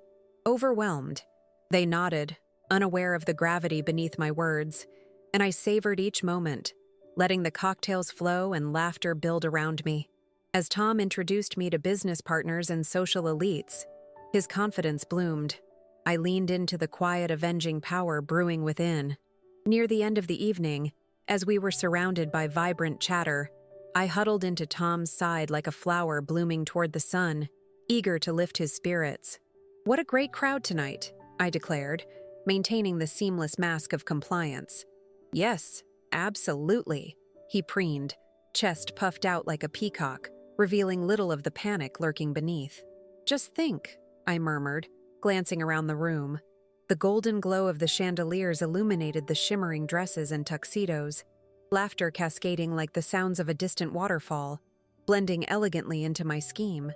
overwhelmed." They nodded, unaware of the gravity beneath my words, and I savored each moment, letting the cocktails flow and laughter build around me. As Tom introduced me to business partners and social elites, his confidence bloomed. I leaned into the quiet, avenging power brewing within. Near the end of the evening, as we were surrounded by vibrant chatter, I huddled into Tom's side like a flower blooming toward the sun, eager to lift his spirits. "What a great crowd tonight," I declared, maintaining the seamless mask of compliance. "Yes, absolutely," he preened, chest puffed out like a peacock, revealing little of the panic lurking beneath. "Just think," I murmured, glancing around the room. The golden glow of the chandeliers illuminated the shimmering dresses and tuxedos, laughter cascading like the sounds of a distant waterfall, blending elegantly into my scheme.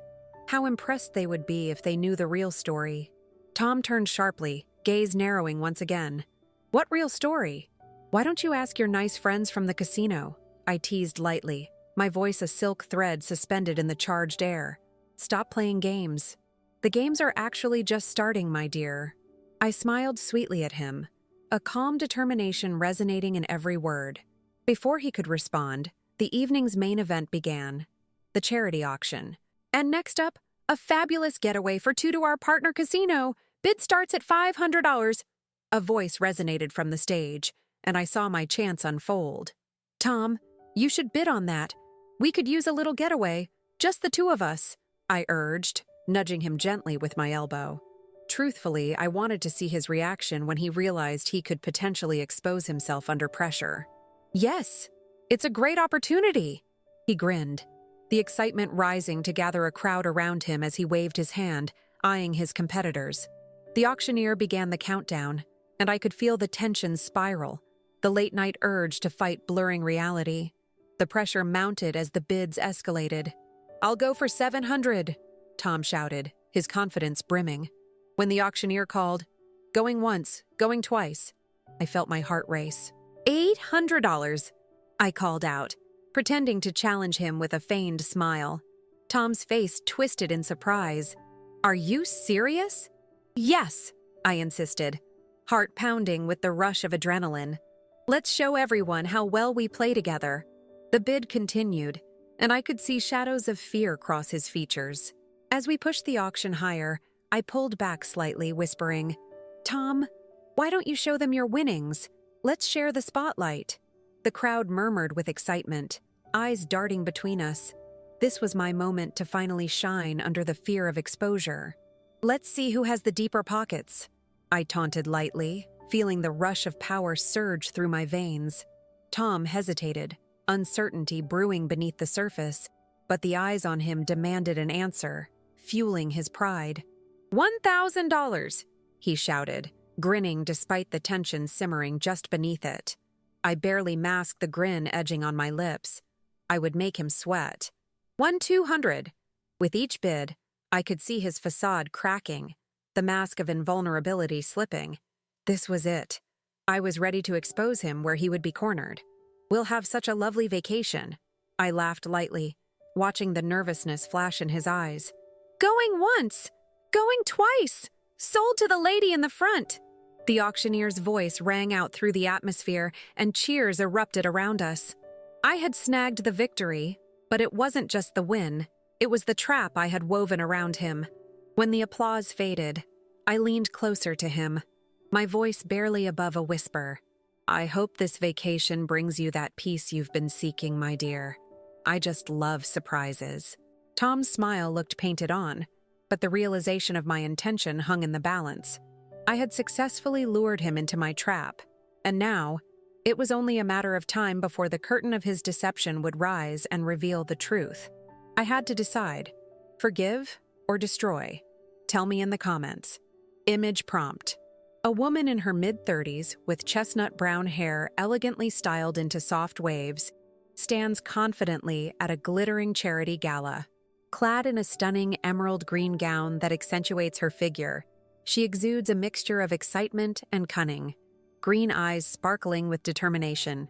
How impressed they would be if they knew the real story. Tom turned sharply, gaze narrowing once again. "What real story? Why don't you ask your nice friends from the casino?" I teased lightly, my voice a silk thread suspended in the charged air. "Stop playing games. The games are actually just starting, my dear." I smiled sweetly at him, a calm determination resonating in every word. Before he could respond, the evening's main event began, the charity auction. "And next up, a fabulous getaway for two to our partner casino. Bid starts at $500. A voice resonated from the stage, and I saw my chance unfold. "Tom, you should bid on that. We could use a little getaway, just the two of us," I urged, nudging him gently with my elbow. Truthfully, I wanted to see his reaction when he realized he could potentially expose himself under pressure. "Yes, it's a great opportunity," he grinned, the excitement rising to gather a crowd around him as he waved his hand, eyeing his competitors. The auctioneer began the countdown, and I could feel the tension spiral, the late-night urge to fight blurring reality. The pressure mounted as the bids escalated. "I'll go for 700, Tom shouted, his confidence brimming. When the auctioneer called, "Going once, going twice," I felt my heart race. $800, I called out, pretending to challenge him with a feigned smile. Tom's face twisted in surprise. "Are you serious?" "Yes," I insisted, heart pounding with the rush of adrenaline. "Let's show everyone how well we play together." The bid continued, and I could see shadows of fear cross his features. As we pushed the auction higher, I pulled back slightly, whispering, "Tom, why don't you show them your winnings? Let's share the spotlight." The crowd murmured with excitement, eyes darting between us. This was my moment to finally shine under the fear of exposure. "Let's see who has the deeper pockets," I taunted lightly, feeling the rush of power surge through my veins. Tom hesitated, uncertainty brewing beneath the surface, but the eyes on him demanded an answer, fueling his pride. $1,000, he shouted, grinning despite the tension simmering just beneath it. I barely masked the grin edging on my lips. I would make him sweat. 200. With each bid, I could see his facade cracking, the mask of invulnerability slipping. This was it. I was ready to expose him where he would be cornered. "We'll have such a lovely vacation," I laughed lightly, watching the nervousness flash in his eyes. "Going once! Going twice! Sold to the lady in the front!" The auctioneer's voice rang out through the atmosphere, and cheers erupted around us. I had snagged the victory, but it wasn't just the win. It was the trap I had woven around him. When the applause faded, I leaned closer to him, my voice barely above a whisper. "I hope this vacation brings you that peace you've been seeking, my dear. I just love surprises." Tom's smile looked painted on, but the realization of my intention hung in the balance. I had successfully lured him into my trap, and now, It was only a matter of time before the curtain of his deception would rise and reveal the truth. I had to decide, forgive or destroy? Tell me in the comments. Image prompt. A woman in her mid-30s with chestnut brown hair elegantly styled into soft waves stands confidently at a glittering charity gala. Clad in a stunning emerald green gown that accentuates her figure, she exudes a mixture of excitement and cunning, green eyes sparkling with determination.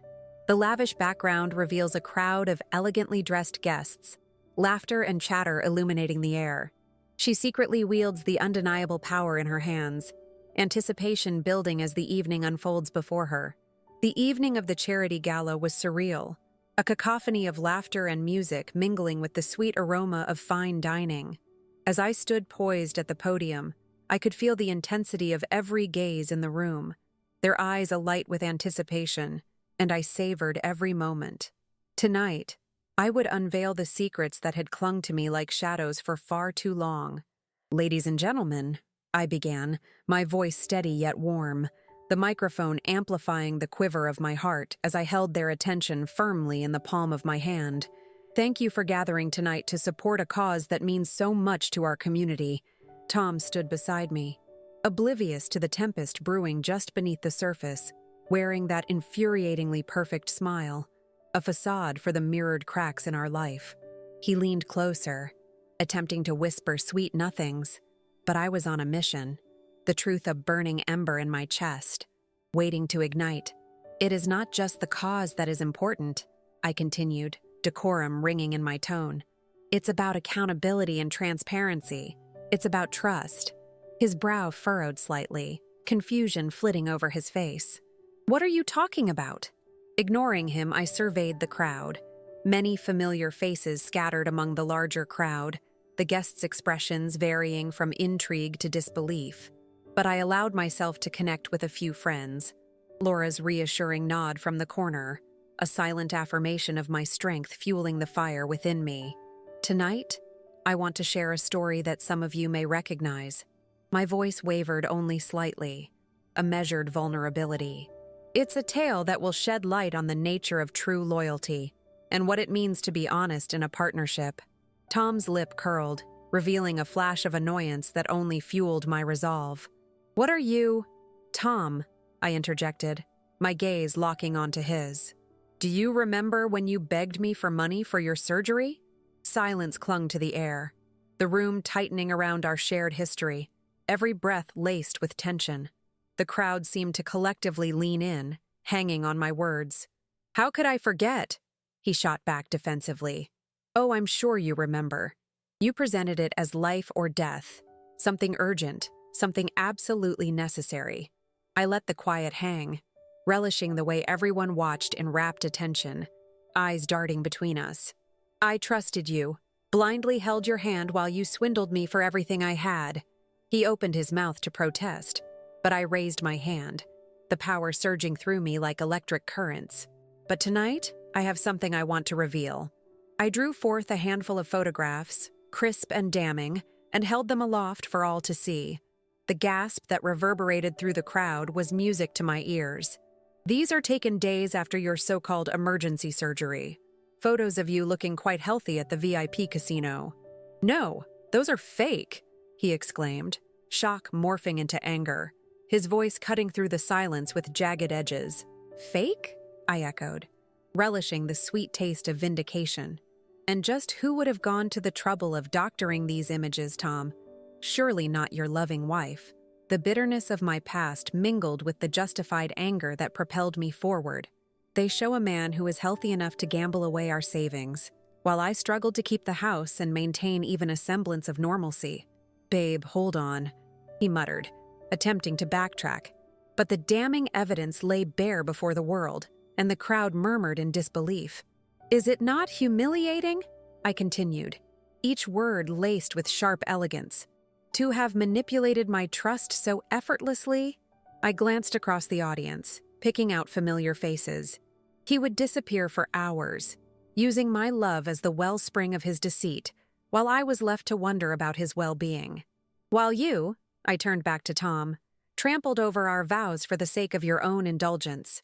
The lavish background reveals a crowd of elegantly dressed guests, laughter and chatter illuminating the air. She secretly wields the undeniable power in her hands, anticipation building as the evening unfolds before her. The evening of the charity gala was surreal, a cacophony of laughter and music mingling with the sweet aroma of fine dining. As I stood poised at the podium, I could feel the intensity of every gaze in the room, their eyes alight with anticipation, and I savored every moment. Tonight, I would unveil the secrets that had clung to me like shadows for far too long. "Ladies and gentlemen," I began, my voice steady yet warm, the microphone amplifying the quiver of my heart as I held their attention firmly in the palm of my hand. "Thank you for gathering tonight to support a cause that means so much to our community." Tom stood beside me, oblivious to the tempest brewing just beneath the surface, wearing that infuriatingly perfect smile, a facade for the mirrored cracks in our life. He leaned closer, attempting to whisper sweet nothings, but I was on a mission, the truth a burning ember in my chest, waiting to ignite. "It is not just the cause that is important," I continued, decorum ringing in my tone. "It's about accountability and transparency. It's about trust." His brow furrowed slightly, confusion flitting over his face. "What are you talking about?" Ignoring him, I surveyed the crowd. Many familiar faces scattered among the larger crowd, the guests' expressions varying from intrigue to disbelief. But I allowed myself to connect with a few friends. Laura's reassuring nod from the corner, a silent affirmation of my strength fueling the fire within me. "Tonight, I want to share a story that some of you may recognize." My voice wavered only slightly, a measured vulnerability. "It's a tale that will shed light on the nature of true loyalty and what it means to be honest in a partnership." Tom's lip curled, revealing a flash of annoyance that only fueled my resolve. "What are you—" "Tom," I interjected, my gaze locking onto his. "Do you remember when you begged me for money for your surgery?" Silence clung to the air, the room tightening around our shared history, every breath laced with tension. The crowd seemed to collectively lean in, hanging on my words. "How could I forget?" he shot back defensively. "Oh, I'm sure you remember. You presented it as life or death, something urgent, something absolutely necessary." I let the quiet hang, relishing the way everyone watched in rapt attention, eyes darting between us. "I trusted you, blindly held your hand while you swindled me for everything I had." He opened his mouth to protest, but I raised my hand, the power surging through me like electric currents. "But tonight, I have something I want to reveal." I drew forth a handful of photographs, crisp and damning, and held them aloft for all to see. The gasp that reverberated through the crowd was music to my ears. "These are taken days after your so-called emergency surgery. Photos of you looking quite healthy at the VIP casino." "No, those are fake," he exclaimed, shock morphing into anger, his voice cutting through the silence with jagged edges. "Fake?" I echoed, relishing the sweet taste of vindication. "And just who would have gone to the trouble of doctoring these images, Tom? Surely not your loving wife." The bitterness of my past mingled with the justified anger that propelled me forward. "They show a man who is healthy enough to gamble away our savings, while I struggled to keep the house and maintain even a semblance of normalcy." "Babe, hold on," he muttered, attempting to backtrack. But the damning evidence lay bare before the world, and the crowd murmured in disbelief. "Is it not humiliating?" I continued, each word laced with sharp elegance. "To have manipulated my trust so effortlessly?" I glanced across the audience, picking out familiar faces. He would disappear for hours, using my love as the wellspring of his deceit, while I was left to wonder about his well-being. "While you," I turned back to Tom, "trampled over our vows for the sake of your own indulgence."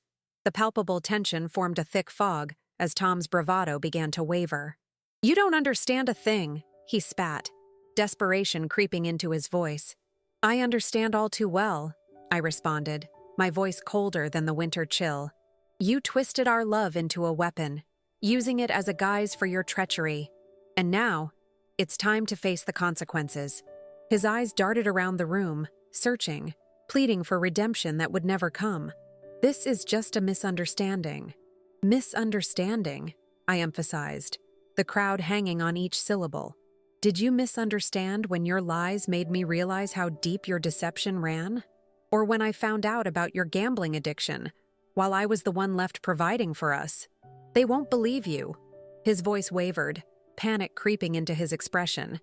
The palpable tension formed a thick fog as Tom's bravado began to waver. "You don't understand a thing," he spat, desperation creeping into his voice. "I understand all too well," I responded, my voice colder than the winter chill. "You twisted our love into a weapon, using it as a guise for your treachery. And now, it's time to face the consequences." His eyes darted around the room, searching, pleading for redemption that would never come. "This is just a misunderstanding." "Misunderstanding," I emphasized, the crowd hanging on each syllable. "Did you misunderstand when your lies made me realize how deep your deception ran? Or when I found out about your gambling addiction, while I was the one left providing for us? They won't believe you." His voice wavered, panic creeping into his expression,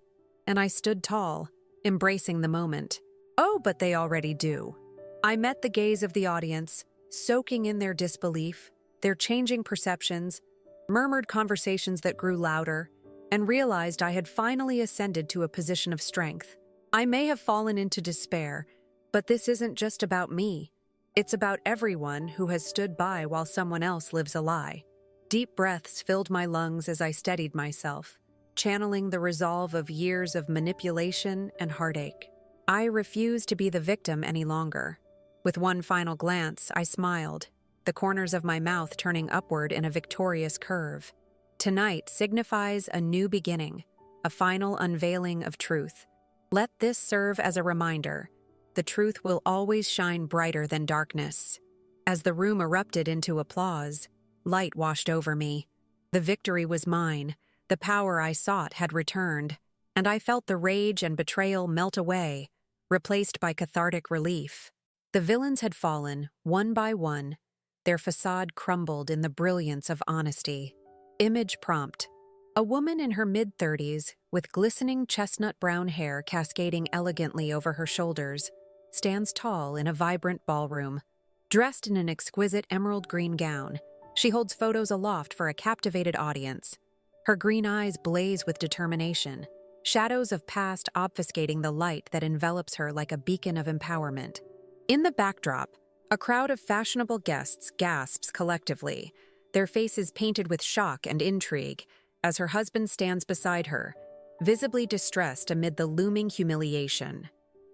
and I stood tall, embracing the moment. "Oh, but they already do." I met the gaze of the audience, soaking in their disbelief, their changing perceptions, murmured conversations that grew louder, and realized I had finally ascended to a position of strength. I may have fallen into despair, but this isn't just about me. It's about everyone who has stood by while someone else lives a lie. Deep breaths filled my lungs as I steadied myself, channeling the resolve of years of manipulation and heartache. I refused to be the victim any longer. With one final glance, I smiled, the corners of my mouth turning upward in a victorious curve. Tonight signifies a new beginning, a final unveiling of truth. Let this serve as a reminder. The truth will always shine brighter than darkness. As the room erupted into applause, light washed over me. The victory was mine, the power I sought had returned, and I felt the rage and betrayal melt away, replaced by cathartic relief. The villains had fallen, one by one, their facade crumbled in the brilliance of honesty. Image prompt. A woman in her mid-30s, with glistening chestnut-brown hair cascading elegantly over her shoulders, stands tall in a vibrant ballroom. Dressed in an exquisite emerald green gown, she holds photos aloft for a captivated audience. Her green eyes blaze with determination, shadows of past obfuscating the light that envelops her like a beacon of empowerment. In the backdrop, a crowd of fashionable guests gasps collectively, their faces painted with shock and intrigue, as her husband stands beside her, visibly distressed amid the looming humiliation.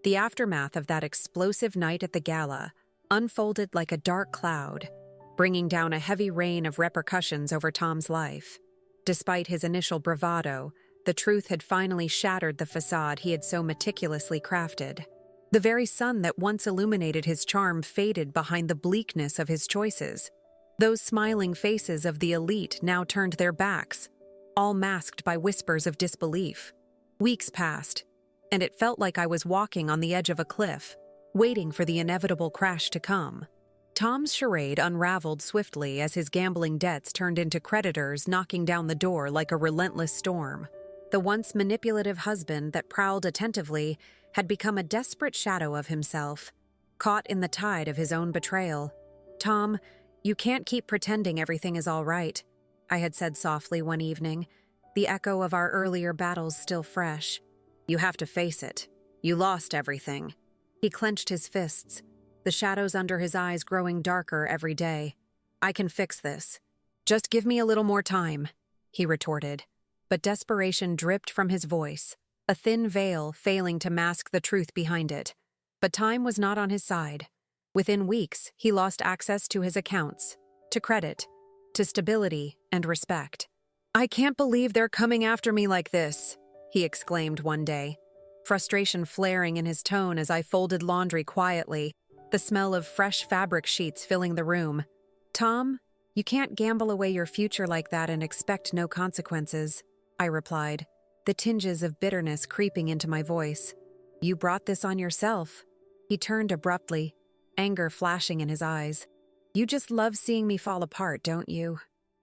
The aftermath of that explosive night at the gala unfolded like a dark cloud, bringing down a heavy rain of repercussions over Tom's life. Despite his initial bravado, the truth had finally shattered the facade he had so meticulously crafted. The very sun that once illuminated his charm faded behind the bleakness of his choices. Those smiling faces of the elite now turned their backs, all masked by whispers of disbelief. Weeks passed, and it felt like I was walking on the edge of a cliff, waiting for the inevitable crash to come. Tom's charade unraveled swiftly as his gambling debts turned into creditors knocking down the door like a relentless storm. The once manipulative husband that prowled attentively had become a desperate shadow of himself, caught in the tide of his own betrayal. "Tom, you can't keep pretending everything is all right," I had said softly one evening, the echo of our earlier battles still fresh. "You have to face it. You lost everything." He clenched his fists, the shadows under his eyes growing darker every day. "I can fix this. Just give me a little more time," he retorted. But desperation dripped from his voice, a thin veil failing to mask the truth behind it. But time was not on his side. Within weeks, he lost access to his accounts, to credit, to stability and respect. "I can't believe they're coming after me like this," he exclaimed one day, frustration flaring in his tone as I folded laundry quietly, the smell of fresh fabric sheets filling the room. "Tom, you can't gamble away your future like that and expect no consequences," I replied, the tinges of bitterness creeping into my voice. "You brought this on yourself." He turned abruptly, anger flashing in his eyes. "You just love seeing me fall apart, don't you?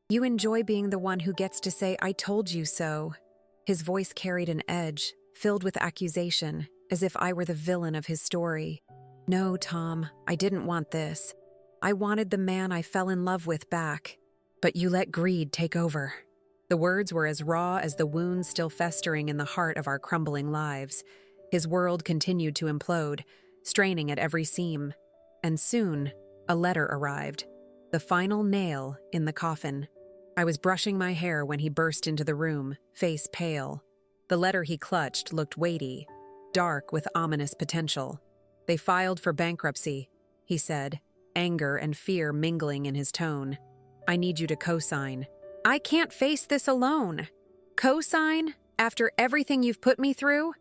You enjoy being the one who gets to say, 'I told you so.'" His voice carried an edge, filled with accusation, as if I were the villain of his story. "No, Tom, I didn't want this. I wanted the man I fell in love with back. But you let greed take over." The words were as raw as the wounds still festering in the heart of our crumbling lives. His world continued to implode, straining at every seam. And soon, a letter arrived. the final nail in the coffin. I was brushing my hair when he burst into the room, face pale. The letter he clutched looked weighty, dark with ominous potential. "They filed for bankruptcy," he said, anger and fear mingling in his tone. "I need you to co-sign." "I can't face this alone." "Co-sign? After everything you've put me through?"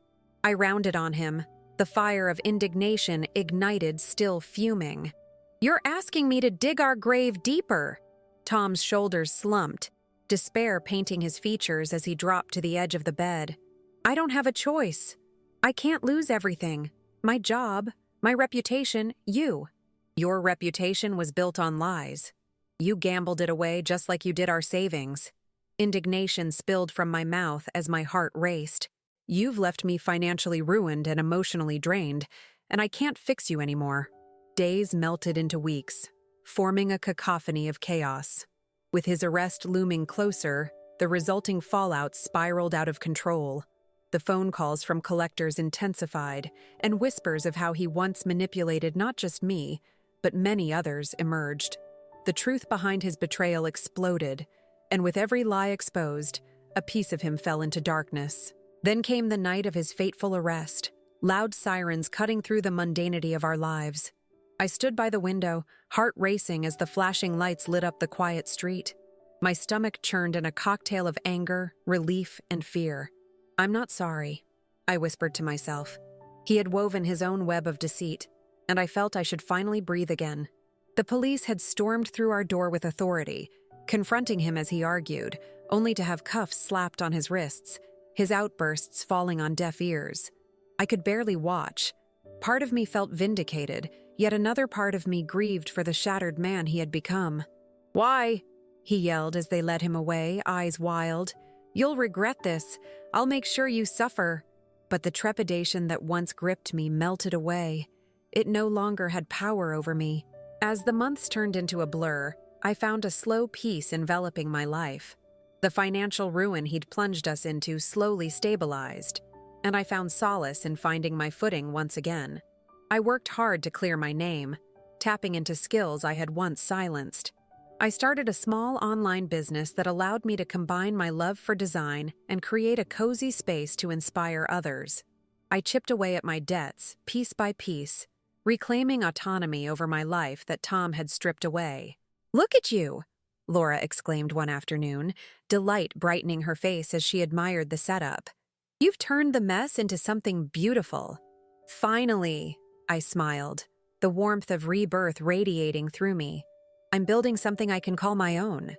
I rounded on him, the fire of indignation ignited, still fuming. "You're asking me to dig our grave deeper." Tom's shoulders slumped, despair painting his features as he dropped to the edge of the bed. "I don't have a choice. I can't lose everything. My job, my reputation, you. Your reputation was built on lies. You gambled it away just like you did our savings." Indignation spilled from my mouth as my heart raced. "You've left me financially ruined and emotionally drained, and I can't fix you anymore." Days melted into weeks, forming a cacophony of chaos. With his arrest looming closer, the resulting fallout spiraled out of control. The phone calls from collectors intensified, and whispers of how he once manipulated not just me, but many others emerged. The truth behind his betrayal exploded, and with every lie exposed, a piece of him fell into darkness. Then came the night of his fateful arrest, loud sirens cutting through the mundanity of our lives. I stood by the window, heart racing as the flashing lights lit up the quiet street. My stomach churned in a cocktail of anger, relief, and fear. "I'm not sorry," I whispered to myself. He had woven his own web of deceit, and I felt I should finally breathe again. The police had stormed through our door with authority, confronting him as he argued, only to have cuffs slapped on his wrists, his outbursts falling on deaf ears. I could barely watch. Part of me felt vindicated, yet another part of me grieved for the shattered man he had become. "Why?" he yelled as they led him away, eyes wild. "You'll regret this. I'll make sure you suffer." But the trepidation that once gripped me melted away. It no longer had power over me. As the months turned into a blur, I found a slow peace enveloping my life. The financial ruin he'd plunged us into slowly stabilized, and I found solace in finding my footing once again. I worked hard to clear my name, tapping into skills I had once silenced. I started a small online business that allowed me to combine my love for design and create a cozy space to inspire others. I chipped away at my debts, piece by piece, reclaiming autonomy over my life that Tom had stripped away. "Look at you!" Laura exclaimed one afternoon, delight brightening her face as she admired the setup. "You've turned the mess into something beautiful." "Finally," I smiled, the warmth of rebirth radiating through me. "I'm building something I can call my own."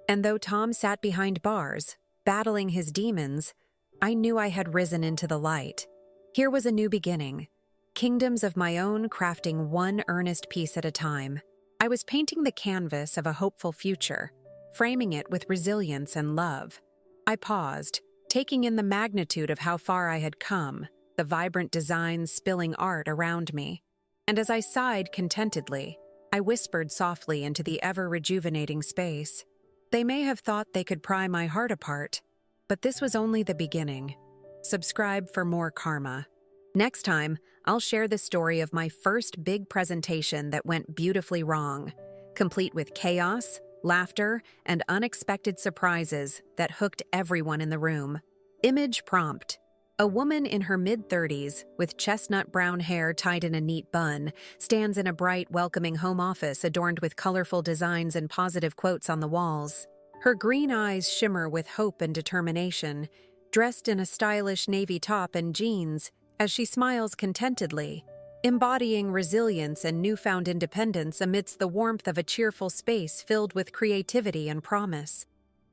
And though Tom sat behind bars, battling his demons, I knew I had risen into the light. Here was a new beginning. Kingdoms of my own, crafting one earnest piece at a time. I was painting the canvas of a hopeful future, framing it with resilience and love. I paused, taking in the magnitude of how far I had come, the vibrant designs spilling art around me. And as I sighed contentedly, I whispered softly into the ever-rejuvenating space. They may have thought they could pry my heart apart, but this was only the beginning. Subscribe for more karma. Next time, I'll share the story of my first big presentation that went beautifully wrong, complete with chaos, laughter, and unexpected surprises that hooked everyone in the room. Image prompt: a woman in her mid-30s, with chestnut brown hair tied in a neat bun, stands in a bright, welcoming home office adorned with colorful designs and positive quotes on the walls. Her green eyes shimmer with hope and determination, dressed in a stylish navy top and jeans, as she smiles contentedly, embodying resilience and newfound independence amidst the warmth of a cheerful space filled with creativity and promise.